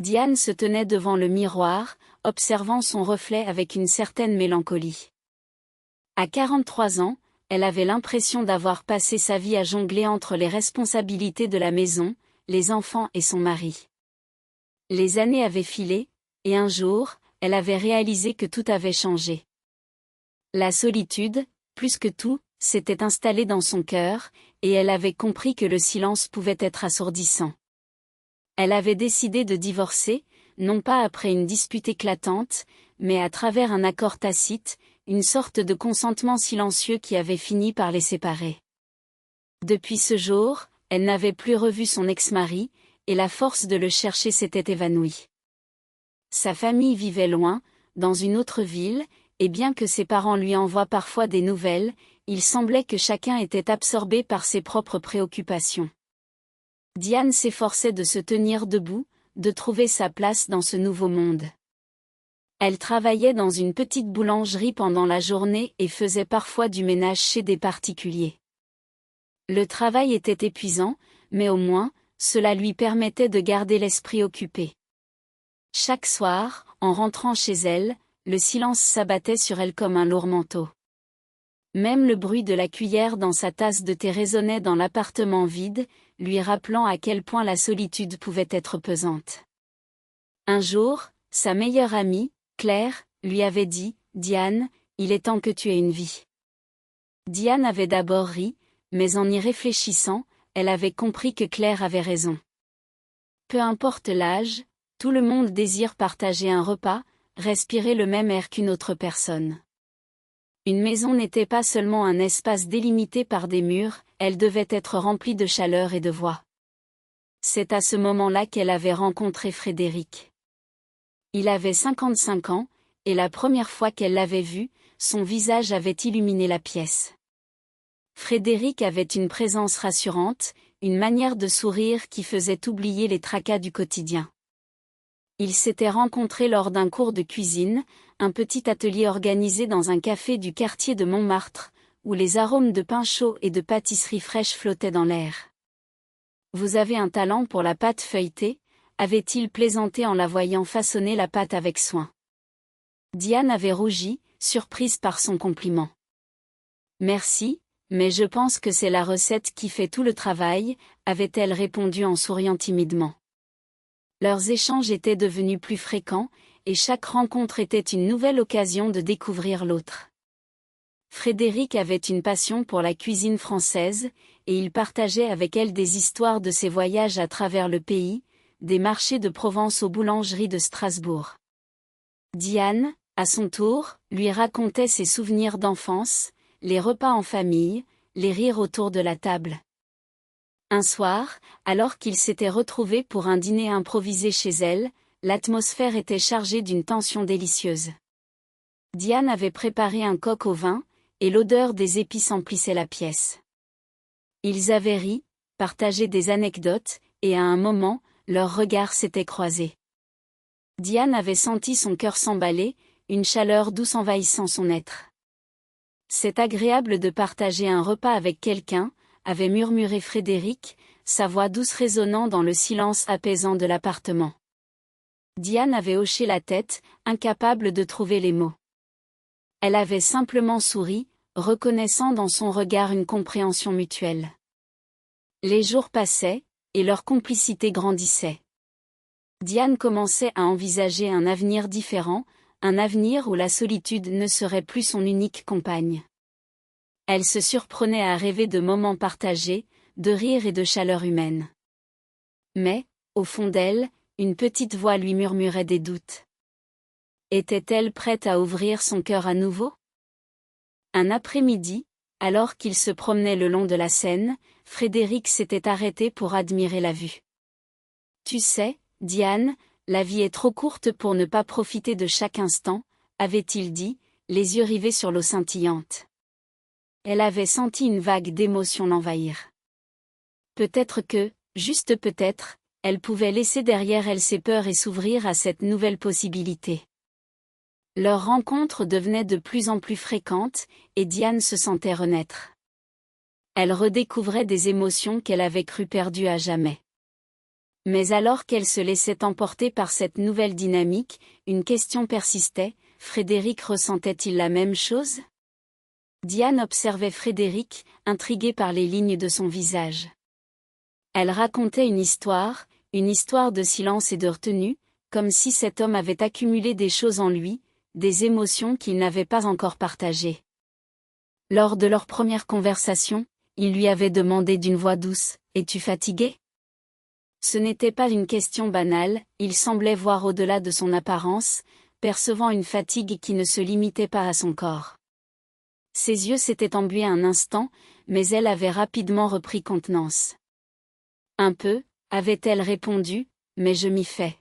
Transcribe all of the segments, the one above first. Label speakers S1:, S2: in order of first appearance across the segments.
S1: Diane se tenait devant le miroir, observant son reflet avec une certaine mélancolie. À 43 ans, elle avait l'impression d'avoir passé sa vie à jongler entre les responsabilités de la maison, les enfants et son mari. Les années avaient filé, et un jour, elle avait réalisé que tout avait changé. La solitude, plus que tout, s'était installée dans son cœur, et elle avait compris que le silence pouvait être assourdissant. Elle avait décidé de divorcer, non pas après une dispute éclatante, mais à travers un accord tacite, une sorte de consentement silencieux qui avait fini par les séparer. Depuis ce jour, elle n'avait plus revu son ex-mari, et la force de le chercher s'était évanouie. Sa famille vivait loin, dans une autre ville, et bien que ses parents lui envoient parfois des nouvelles, il semblait que chacun était absorbé par ses propres préoccupations. Diane s'efforçait de se tenir debout, de trouver sa place dans ce nouveau monde. Elle travaillait dans une petite boulangerie pendant la journée et faisait parfois du ménage chez des particuliers. Le travail était épuisant, mais au moins, cela lui permettait de garder l'esprit occupé. Chaque soir, en rentrant chez elle, le silence s'abattait sur elle comme un lourd manteau. Même le bruit de la cuillère dans sa tasse de thé résonnait dans l'appartement vide, lui rappelant à quel point la solitude pouvait être pesante. Un jour, sa meilleure amie, Claire, lui avait dit « Diane, il est temps que tu aies une vie ». Diane avait d'abord ri, mais en y réfléchissant, elle avait compris que Claire avait raison. Peu importe l'âge, tout le monde désire partager un repas, respirer le même air qu'une autre personne. Une maison n'était pas seulement un espace délimité par des murs, elle devait être remplie de chaleur et de voix. C'est à ce moment-là qu'elle avait rencontré Frédéric. Il avait 55 ans, et la première fois qu'elle l'avait vu, son visage avait illuminé la pièce. Frédéric avait une présence rassurante, une manière de sourire qui faisait oublier les tracas du quotidien. Ils s'étaient rencontrés lors d'un cours de cuisine, un petit atelier organisé dans un café du quartier de Montmartre, où les arômes de pain chaud et de pâtisserie fraîche flottaient dans l'air. « Vous avez un talent pour la pâte feuilletée », avait-il plaisanté en la voyant façonner la pâte avec soin. Diane avait rougi, surprise par son compliment. « Merci, mais je pense que c'est la recette qui fait tout le travail, avait-elle répondu en souriant timidement. Leurs échanges étaient devenus plus fréquents, et chaque rencontre était une nouvelle occasion de découvrir l'autre. Frédéric avait une passion pour la cuisine française, et il partageait avec elle des histoires de ses voyages à travers le pays, des marchés de Provence aux boulangeries de Strasbourg. Diane, à son tour, lui racontait ses souvenirs d'enfance, les repas en famille, les rires autour de la table. Un soir, alors qu'ils s'étaient retrouvés pour un dîner improvisé chez elle, l'atmosphère était chargée d'une tension délicieuse. Diane avait préparé un coq au vin, et l'odeur des épices emplissait la pièce. Ils avaient ri, partagé des anecdotes, et à un moment, leurs regards s'étaient croisés. Diane avait senti son cœur s'emballer, une chaleur douce envahissant son être. « C'est agréable de partager un repas avec quelqu'un », avait murmuré Frédéric, sa voix douce résonnant dans le silence apaisant de l'appartement. Diane avait hoché la tête, incapable de trouver les mots. Elle avait simplement souri, reconnaissant dans son regard une compréhension mutuelle. Les jours passaient, et leur complicité grandissait. Diane commençait à envisager un avenir différent, un avenir où la solitude ne serait plus son unique compagne. Elle se surprenait à rêver de moments partagés, de rires et de chaleur humaine. Mais, au fond d'elle, une petite voix lui murmurait des doutes. Était-elle prête à ouvrir son cœur à nouveau? Un après-midi, alors qu'il se promenait le long de la Seine, Frédéric s'était arrêté pour admirer la vue. « Tu sais, Diane, la vie est trop courte pour ne pas profiter de chaque instant », avait-il dit, les yeux rivés sur l'eau scintillante. Elle avait senti une vague d'émotion l'envahir. Peut-être que, juste peut-être, elle pouvait laisser derrière elle ses peurs et s'ouvrir à cette nouvelle possibilité. Leur rencontre devenait de plus en plus fréquente, et Diane se sentait renaître. Elle redécouvrait des émotions qu'elle avait cru perdues à jamais. Mais alors qu'elle se laissait emporter par cette nouvelle dynamique, une question persistait, Frédéric ressentait-il la même chose? Diane observait Frédéric, intriguée par les lignes de son visage. Elle racontait une histoire de silence et de retenue, comme si cet homme avait accumulé des choses en lui, des émotions qu'il n'avait pas encore partagées. Lors de leur première conversation, il lui avait demandé d'une voix douce, « Es-tu fatigué ?» Ce n'était pas une question banale, il semblait voir au-delà de son apparence, percevant une fatigue qui ne se limitait pas à son corps. Ses yeux s'étaient embués un instant, mais elle avait rapidement repris contenance. Un peu, avait-elle répondu, mais je m'y fais.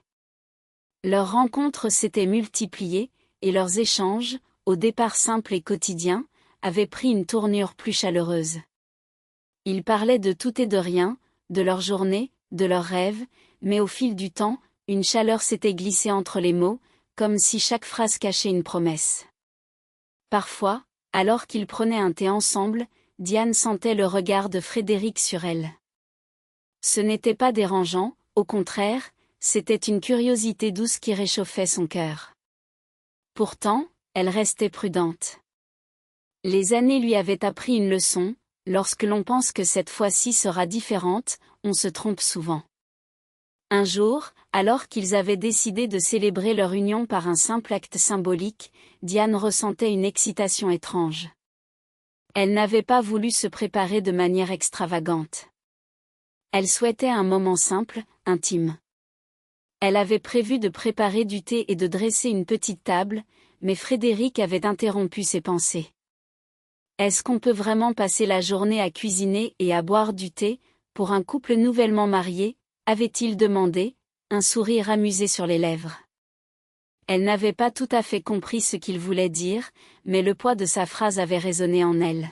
S1: Leurs rencontres s'étaient multipliées, et leurs échanges, au départ simples et quotidiens, avaient pris une tournure plus chaleureuse. Ils parlaient de tout et de rien, de leurs journées, de leurs rêves, mais au fil du temps, une chaleur s'était glissée entre les mots, comme si chaque phrase cachait une promesse. Parfois, alors qu'ils prenaient un thé ensemble, Diane sentait le regard de Frédéric sur elle. Ce n'était pas dérangeant, au contraire, c'était une curiosité douce qui réchauffait son cœur. Pourtant, elle restait prudente. Les années lui avaient appris une leçon, lorsque l'on pense que cette fois-ci sera différente, on se trompe souvent. Un jour, alors qu'ils avaient décidé de célébrer leur union par un simple acte symbolique, Diane ressentait une excitation étrange. Elle n'avait pas voulu se préparer de manière extravagante. Elle souhaitait un moment simple, intime. Elle avait prévu de préparer du thé et de dresser une petite table, mais Frédéric avait interrompu ses pensées. Est-ce qu'on peut vraiment passer la journée à cuisiner et à boire du thé, pour un couple nouvellement marié, avait-il demandé, un sourire amusé sur les lèvres. Elle n'avait pas tout à fait compris ce qu'il voulait dire, mais le poids de sa phrase avait résonné en elle.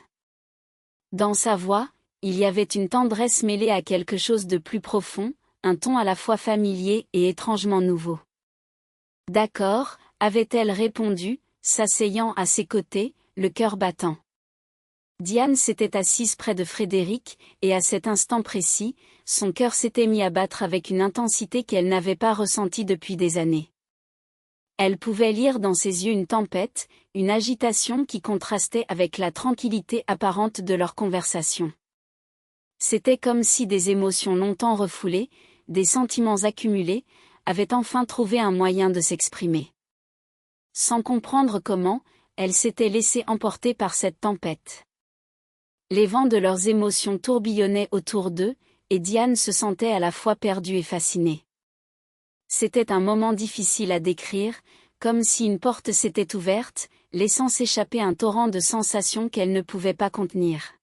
S1: Dans sa voix, il y avait une tendresse mêlée à quelque chose de plus profond, un ton à la fois familier et étrangement nouveau. D'accord, avait-elle répondu, s'asseyant à ses côtés, le cœur battant. Diane s'était assise près de Frédéric, et à cet instant précis, son cœur s'était mis à battre avec une intensité qu'elle n'avait pas ressentie depuis des années. Elle pouvait lire dans ses yeux une tempête, une agitation qui contrastait avec la tranquillité apparente de leur conversation. C'était comme si des émotions longtemps refoulées, des sentiments accumulés, avaient enfin trouvé un moyen de s'exprimer. Sans comprendre comment, elle s'était laissée emporter par cette tempête. Les vents de leurs émotions tourbillonnaient autour d'eux, et Diane se sentait à la fois perdue et fascinée. C'était un moment difficile à décrire, comme si une porte s'était ouverte, laissant s'échapper un torrent de sensations qu'elle ne pouvait pas contenir.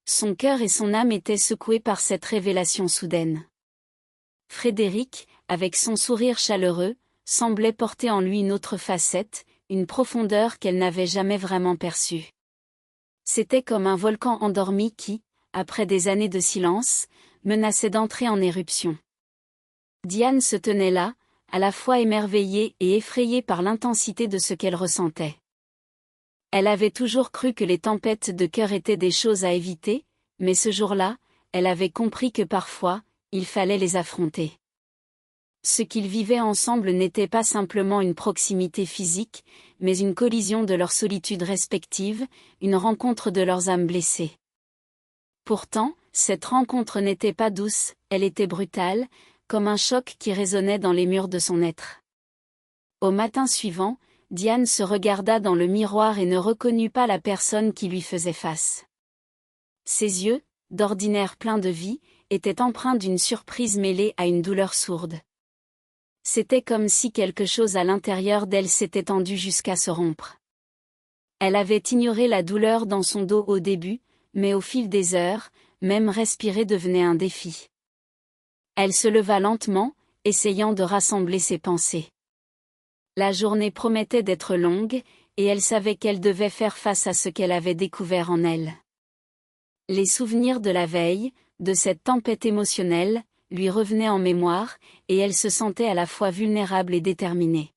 S1: Son cœur et son âme étaient secoués par cette révélation soudaine. Frédéric, avec son sourire chaleureux, semblait porter en lui une autre facette, une profondeur qu'elle n'avait jamais vraiment perçue. C'était comme un volcan endormi qui, après des années de silence, menaçait d'entrer en éruption. Diane se tenait là, à la fois émerveillée et effrayée par l'intensité de ce qu'elle ressentait. Elle avait toujours cru que les tempêtes de cœur étaient des choses à éviter, mais ce jour-là, elle avait compris que parfois, il fallait les affronter. Ce qu'ils vivaient ensemble n'était pas simplement une proximité physique, mais une collision de leurs solitudes respectives, une rencontre de leurs âmes blessées. Pourtant, cette rencontre n'était pas douce, elle était brutale, comme un choc qui résonnait dans les murs de son être. Au matin suivant, Diane se regarda dans le miroir et ne reconnut pas la personne qui lui faisait face. Ses yeux, d'ordinaire pleins de vie, étaient empreints d'une surprise mêlée à une douleur sourde. C'était comme si quelque chose à l'intérieur d'elle s'était tendu jusqu'à se rompre. Elle avait ignoré la douleur dans son dos au début, mais au fil des heures, même respirer devenait un défi. Elle se leva lentement, essayant de rassembler ses pensées. La journée promettait d'être longue, et elle savait qu'elle devait faire face à ce qu'elle avait découvert en elle. Les souvenirs de la veille, de cette tempête émotionnelle, lui revenaient en mémoire, et elle se sentait à la fois vulnérable et déterminée.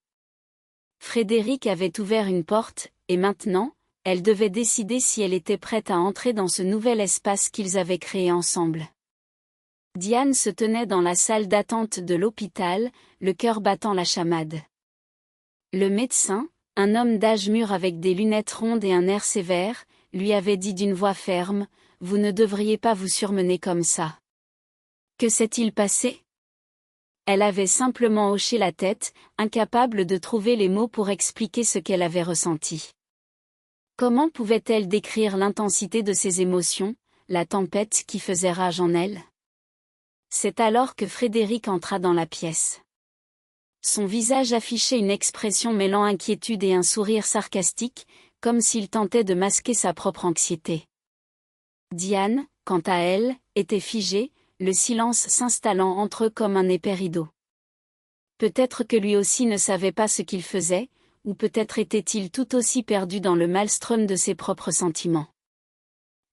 S1: Frédéric avait ouvert une porte, et maintenant, elle devait décider si elle était prête à entrer dans ce nouvel espace qu'ils avaient créé ensemble. Diane se tenait dans la salle d'attente de l'hôpital, le cœur battant la chamade. Le médecin, un homme d'âge mûr avec des lunettes rondes et un air sévère, lui avait dit d'une voix ferme, « Vous ne devriez pas vous surmener comme ça. » Que s'est-il passé? Elle avait simplement hoché la tête, incapable de trouver les mots pour expliquer ce qu'elle avait ressenti. Comment pouvait-elle décrire l'intensité de ses émotions, la tempête qui faisait rage en elle? C'est alors que Frédéric entra dans la pièce. Son visage affichait une expression mêlant inquiétude et un sourire sarcastique, comme s'il tentait de masquer sa propre anxiété. Diane, quant à elle, était figée, le silence s'installant entre eux comme un épais rideau. Peut-être que lui aussi ne savait pas ce qu'il faisait, ou peut-être était-il tout aussi perdu dans le maelstrom de ses propres sentiments.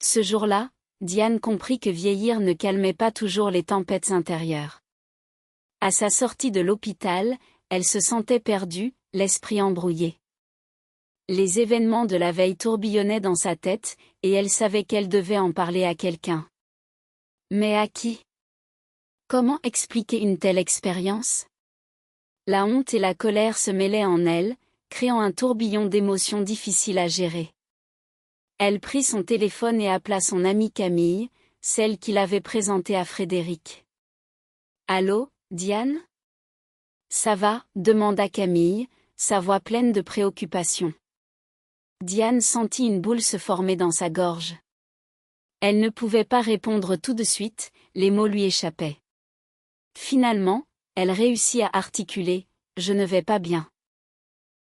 S1: Ce jour-là, Diane comprit que vieillir ne calmait pas toujours les tempêtes intérieures. À sa sortie de l'hôpital, elle se sentait perdue, l'esprit embrouillé. Les événements de la veille tourbillonnaient dans sa tête, et elle savait qu'elle devait en parler à quelqu'un. Mais à qui? Comment expliquer une telle expérience? La honte et la colère se mêlaient en elle, créant un tourbillon d'émotions difficiles à gérer. Elle prit son téléphone et appela son amie Camille, celle qu'il avait présentée à Frédéric. « Allô, Diane? » « Ça va ?» demanda Camille, sa voix pleine de préoccupation. Diane sentit une boule se former dans sa gorge. Elle ne pouvait pas répondre tout de suite, les mots lui échappaient. Finalement, elle réussit à articuler « Je ne vais pas bien ».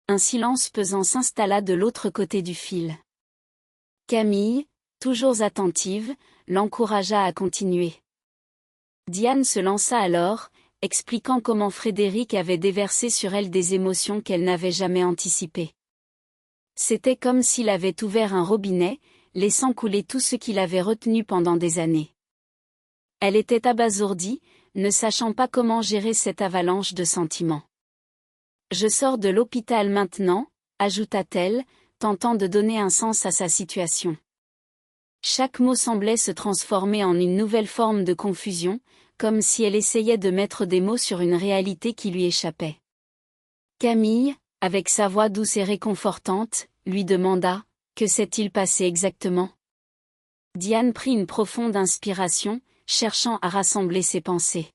S1: Un silence pesant s'installa de l'autre côté du fil. Camille, toujours attentive, l'encouragea à continuer. Diane se lança alors, expliquant comment Frédéric avait déversé sur elle des émotions qu'elle n'avait jamais anticipées. C'était comme s'il avait ouvert un robinet, laissant couler tout ce qu'il avait retenu pendant des années. Elle était abasourdie, ne sachant pas comment gérer cette avalanche de sentiments. « Je sors de l'hôpital maintenant », ajouta-t-elle, tentant de donner un sens à sa situation. Chaque mot semblait se transformer en une nouvelle forme de confusion, comme si elle essayait de mettre des mots sur une réalité qui lui échappait. Camille, avec sa voix douce et réconfortante, lui demanda « Que s'est-il passé exactement ?» Diane prit une profonde inspiration, cherchant à rassembler ses pensées.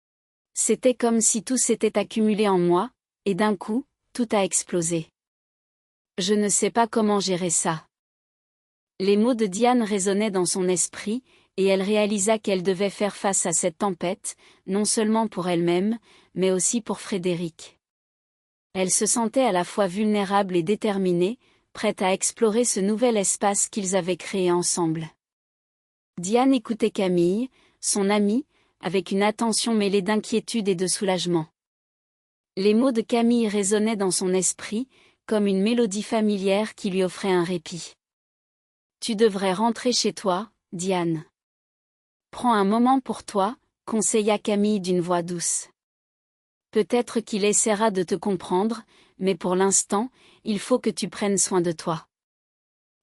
S1: « C'était comme si tout s'était accumulé en moi, et d'un coup, tout a explosé. Je ne sais pas comment gérer ça. » Les mots de Diane résonnaient dans son esprit, et elle réalisa qu'elle devait faire face à cette tempête, non seulement pour elle-même, mais aussi pour Frédéric. Elle se sentait à la fois vulnérable et déterminée, prête à explorer ce nouvel espace qu'ils avaient créé ensemble. Diane écoutait Camille, son amie, avec une attention mêlée d'inquiétude et de soulagement. Les mots de Camille résonnaient dans son esprit, comme une mélodie familière qui lui offrait un répit. « Tu devrais rentrer chez toi, Diane. Prends un moment pour toi, » conseilla Camille d'une voix douce. « Peut-être qu'il essaiera de te comprendre, mais pour l'instant, il faut que tu prennes soin de toi. »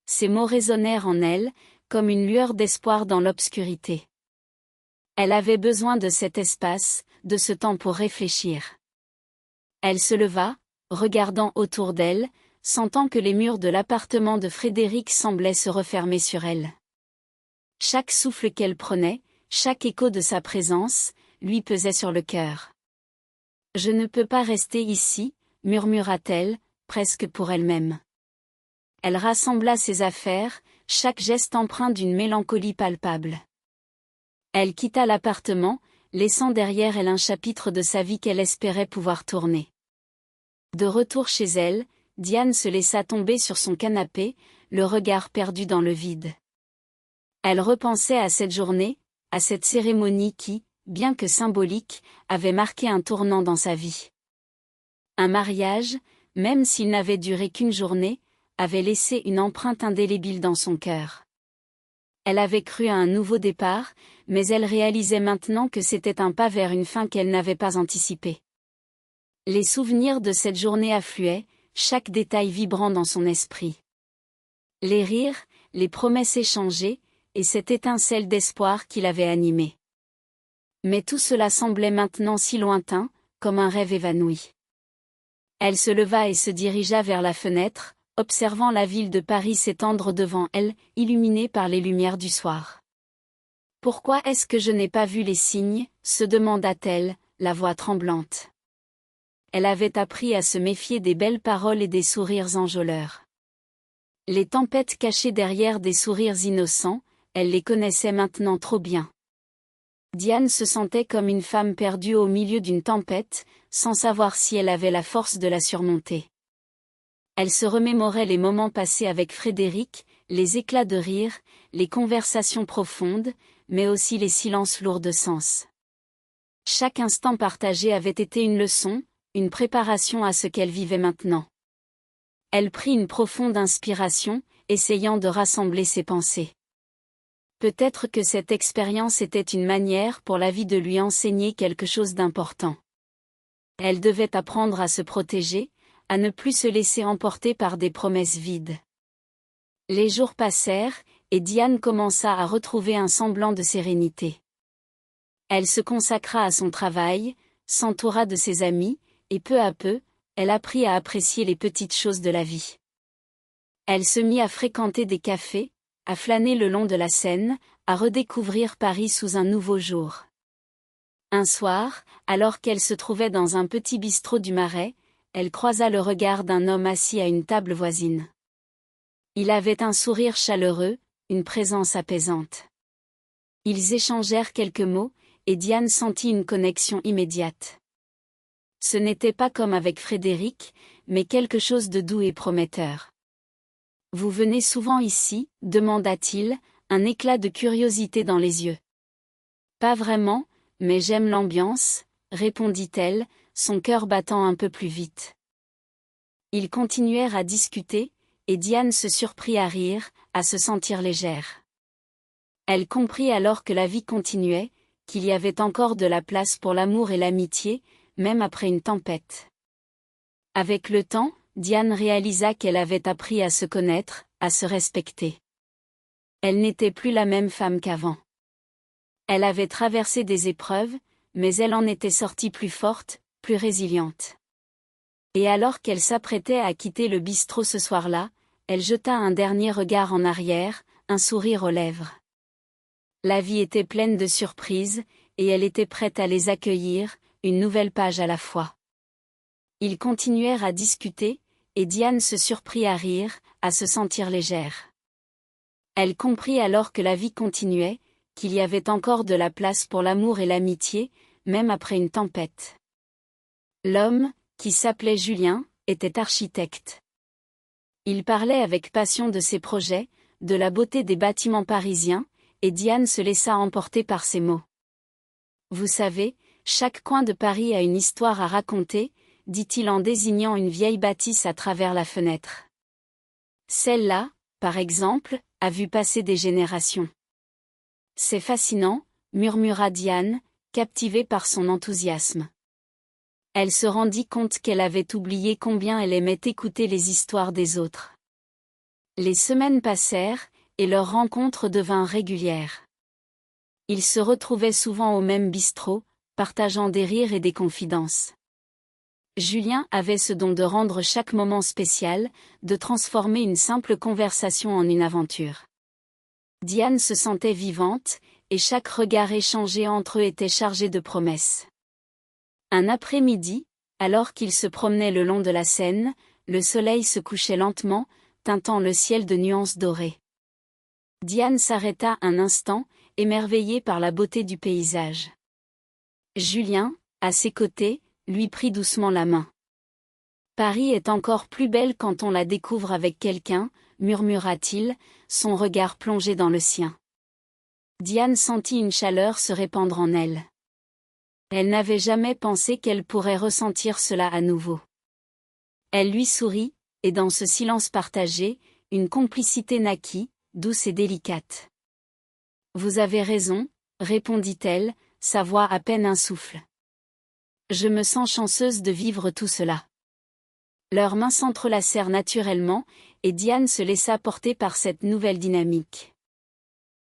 S1: Ces mots résonnèrent en elle, comme une lueur d'espoir dans l'obscurité. Elle avait besoin de cet espace, de ce temps pour réfléchir. Elle se leva, regardant autour d'elle, sentant que les murs de l'appartement de Frédéric semblaient se refermer sur elle. Chaque souffle qu'elle prenait, chaque écho de sa présence, lui pesait sur le cœur. « Je ne peux pas rester ici », murmura-t-elle, presque pour elle-même. Elle rassembla ses affaires, chaque geste empreint d'une mélancolie palpable. Elle quitta l'appartement, laissant derrière elle un chapitre de sa vie qu'elle espérait pouvoir tourner. De retour chez elle, Diane se laissa tomber sur son canapé, le regard perdu dans le vide. Elle repensait à cette journée, à cette cérémonie qui, bien que symbolique, avait marqué un tournant dans sa vie. Un mariage, même s'il n'avait duré qu'une journée, avait laissé une empreinte indélébile dans son cœur. Elle avait cru à un nouveau départ, mais elle réalisait maintenant que c'était un pas vers une fin qu'elle n'avait pas anticipée. Les souvenirs de cette journée affluaient, chaque détail vibrant dans son esprit. Les rires, les promesses échangées, et cette étincelle d'espoir qui l'avait animée. Mais tout cela semblait maintenant si lointain, comme un rêve évanoui. Elle se leva et se dirigea vers la fenêtre, observant la ville de Paris s'étendre devant elle, illuminée par les lumières du soir. « Pourquoi est-ce que je n'ai pas vu les signes ?» se demanda-t-elle, la voix tremblante. Elle avait appris à se méfier des belles paroles et des sourires enjôleurs. Les tempêtes cachées derrière des sourires innocents, elle les connaissait maintenant trop bien. Diane se sentait comme une femme perdue au milieu d'une tempête, sans savoir si elle avait la force de la surmonter. Elle se remémorait les moments passés avec Frédéric, les éclats de rire, les conversations profondes, mais aussi les silences lourds de sens. Chaque instant partagé avait été une leçon, une préparation à ce qu'elle vivait maintenant. Elle prit une profonde inspiration, essayant de rassembler ses pensées. Peut-être que cette expérience était une manière pour la vie de lui enseigner quelque chose d'important. Elle devait apprendre à se protéger, à ne plus se laisser emporter par des promesses vides. Les jours passèrent, et Diane commença à retrouver un semblant de sérénité. Elle se consacra à son travail, s'entoura de ses amis, et peu à peu, elle apprit à apprécier les petites choses de la vie. Elle se mit à fréquenter des cafés, à flâner le long de la Seine, à redécouvrir Paris sous un nouveau jour. Un soir, alors qu'elle se trouvait dans un petit bistrot du Marais, elle croisa le regard d'un homme assis à une table voisine. Il avait un sourire chaleureux, une présence apaisante. Ils échangèrent quelques mots, et Diane sentit une connexion immédiate. Ce n'était pas comme avec Frédéric, mais quelque chose de doux et prometteur. « Vous venez souvent ici ?» demanda-t-il, un éclat de curiosité dans les yeux. « Pas vraiment, mais j'aime l'ambiance », répondit-elle, son cœur battant un peu plus vite. Ils continuèrent à discuter, et Diane se surprit à rire, à se sentir légère. Elle comprit alors que la vie continuait, qu'il y avait encore de la place pour l'amour et l'amitié, même après une tempête. Avec le temps, Diane réalisa qu'elle avait appris à se connaître, à se respecter. Elle n'était plus la même femme qu'avant. Elle avait traversé des épreuves, mais elle en était sortie plus forte, plus résiliente. Et alors qu'elle s'apprêtait à quitter le bistrot ce soir-là, elle jeta un dernier regard en arrière, un sourire aux lèvres. La vie était pleine de surprises, et elle était prête à les accueillir, une nouvelle page à la fois. Ils continuèrent à discuter, et Diane se surprit à rire, à se sentir légère. Elle comprit alors que la vie continuait, qu'il y avait encore de la place pour l'amour et l'amitié, même après une tempête. L'homme, qui s'appelait Julien, était architecte. Il parlait avec passion de ses projets, de la beauté des bâtiments parisiens, et Diane se laissa emporter par ses mots. « Vous savez, chaque coin de Paris a une histoire à raconter », dit-il en désignant une vieille bâtisse à travers la fenêtre. Celle-là, par exemple, a vu passer des générations. C'est fascinant, murmura Diane, captivée par son enthousiasme. Elle se rendit compte qu'elle avait oublié combien elle aimait écouter les histoires des autres. Les semaines passèrent, et leur rencontre devint régulière. Ils se retrouvaient souvent au même bistrot, partageant des rires et des confidences. Julien avait ce don de rendre chaque moment spécial, de transformer une simple conversation en une aventure. Diane se sentait vivante, et chaque regard échangé entre eux était chargé de promesses. Un après-midi, alors qu'ils se promenaient le long de la Seine, le soleil se couchait lentement, teintant le ciel de nuances dorées. Diane s'arrêta un instant, émerveillée par la beauté du paysage. Julien, à ses côtés, lui prit doucement la main. « Paris est encore plus belle quand on la découvre avec quelqu'un », murmura-t-il, son regard plongé dans le sien. Diane sentit une chaleur se répandre en elle. Elle n'avait jamais pensé qu'elle pourrait ressentir cela à nouveau. Elle lui sourit, et dans ce silence partagé, une complicité naquit, douce et délicate. « Vous avez raison, » répondit-elle, sa voix à peine un souffle. « Je me sens chanceuse de vivre tout cela. » Leurs mains s'entrelacèrent naturellement, et Diane se laissa porter par cette nouvelle dynamique.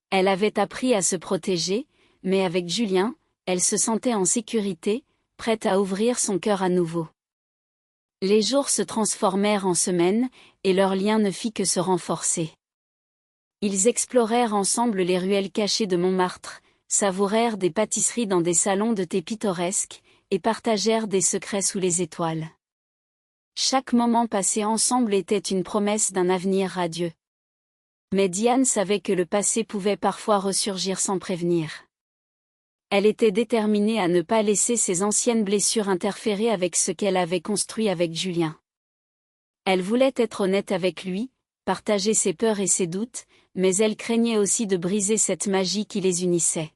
S1: Elle avait appris à se protéger, mais avec Julien, elle se sentait en sécurité, prête à ouvrir son cœur à nouveau. Les jours se transformèrent en semaines, et leur lien ne fit que se renforcer. Ils explorèrent ensemble les ruelles cachées de Montmartre, savourèrent des pâtisseries dans des salons de thé pittoresques, et partagèrent des secrets sous les étoiles. Chaque moment passé ensemble était une promesse d'un avenir radieux. Mais Diane savait que le passé pouvait parfois ressurgir sans prévenir. Elle était déterminée à ne pas laisser ses anciennes blessures interférer avec ce qu'elle avait construit avec Julien. Elle voulait être honnête avec lui, partager ses peurs et ses doutes, mais elle craignait aussi de briser cette magie qui les unissait.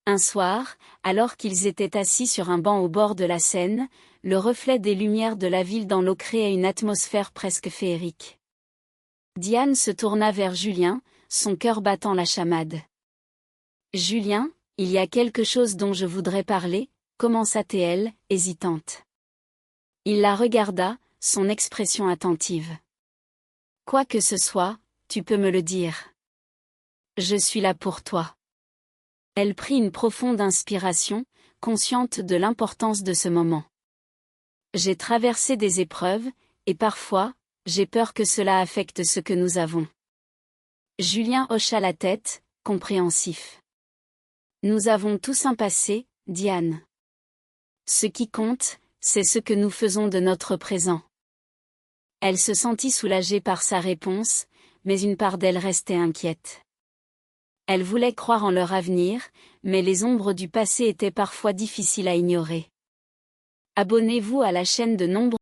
S1: Un soir, alors qu'ils étaient assis sur un banc au bord de la Seine, le reflet des lumières de la ville dans l'eau créait une atmosphère presque féerique. Diane se tourna vers Julien, son cœur battant la chamade. « Julien, il y a quelque chose dont je voudrais parler, » commença-t-elle, hésitante. Il la regarda, son expression attentive. « Quoi que ce soit, tu peux me le dire. Je suis là pour toi. » Elle prit une profonde inspiration, consciente de l'importance de ce moment. « J'ai traversé des épreuves, et parfois, j'ai peur que cela affecte ce que nous avons. » Julien hocha la tête, compréhensif. « Nous avons tous un passé, Diane. Ce qui compte, c'est ce que nous faisons de notre présent. » Elle se sentit soulagée par sa réponse, mais une part d'elle restait inquiète. Elle voulait croire en leur avenir, mais les ombres du passé étaient parfois difficiles à ignorer. Abonnez-vous à la chaîne de nombreux